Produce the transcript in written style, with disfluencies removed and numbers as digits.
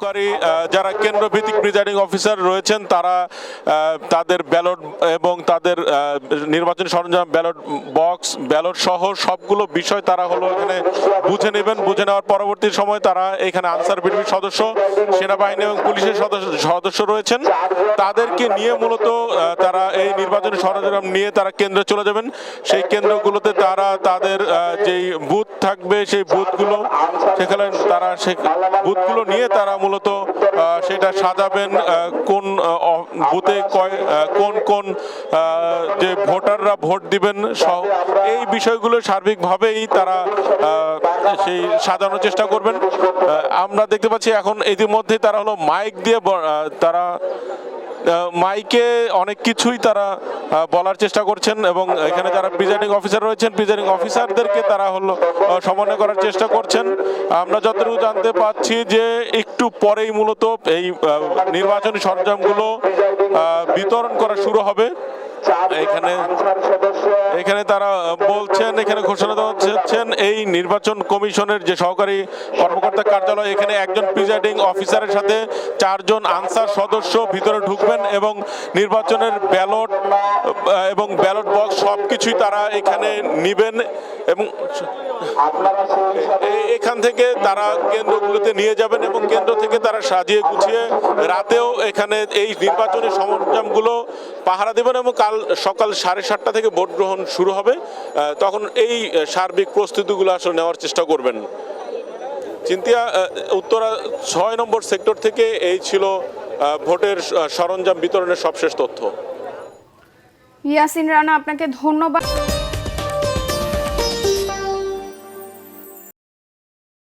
সহকারী যারা কেন্দ্রভিত্তিক presiding officer রয়েছেন তারা তাদের ব্যালট এবং তাদের নির্বাচনী সরঞ্জাম, ব্যালট বক্স, ব্যালট সহ সবগুলো বিষয় তারা হলো এখানে বুঝে নেবেন। বুঝে নেওয়ার পরবর্তী সময় তারা এখানে আনসার বিডিবির সদস্য, সেনাবাহিনী এবং পুলিশের সদস্য রয়েছেন, তাদেরকে নিয়ে মূলত তারা এই নির্বাচনী সরঞ্জাম নিয়ে তারা কেন্দ্রে চলে যাবেন। সেই কেন্দ্রগুলোতে তারা তাদের যেই বুথ থাকবে সেই বুথগুলো সেখানে তারা বুথগুলো নিয়ে তারা মূলত সেটা সাজাবেন। কোন বুথে কোন কোন যে ভোটাররা ভোট দিবেন সহ এই বিষয়গুলো সার্বিকভাবেই তারা সেই সাজানোর চেষ্টা করবেন। আমরা দেখতে পাচ্ছি এখন ইতিমধ্যে তারা হলো মাইক দিয়ে তারা মাইকে অনেক কিছুই তারা বলার চেষ্টা করছেন এবং এখানে যারা প্রিজাইডিং অফিসার রয়েছেন প্রিজাইডিং অফিসারদেরকে তারা হলো সমন্বয় করার চেষ্টা করছেন। আমরা যতটুকু জানতে পাচ্ছি যে একটু পরেই মূলত এই নির্বাচনী সরঞ্জামগুলো বিতরণ করা শুরু হবে। এখানে তারা বলছেন, এখানে ঘোষণা দিচ্ছেন এই নির্বাচন কমিশনের যে সহকারী কর্মকর্তা কার্যালয়, এখানে একজন প্রিজাইডিং অফিসারের সাথে 4 জন আনসার সদস্য ভিতরে ঢুকবেন এবং নির্বাচনের ব্যালট এবং ব্যালট বক্স সবকিছুই তারা এখানে নিবেন এবং এখান থেকে তারা কেন্দ্রগুলোতে নিয়ে যাবেন এবং কেন্দ্র থেকে তারা সাজিয়ে গুছিয়ে রাতেও এখানে এই নির্বাচনী সরঞ্জামগুলো পাহারা দেবেন এবং কাল সকাল 7:30টা থেকে ভোট গ্রহণ শুরু হবে। তখন এই সার্বিক প্রস্তুতিগুলো আসলে নেওয়ার চেষ্টা করবেন। চিন্তিয়া, উত্তরা 6 নম্বর সেক্টর থেকে এই ছিল ভোটের সরঞ্জাম বিতরণের সবশেষ তথ্য। ইয়াসিন রানা, আপনাকে ধন্যবাদ।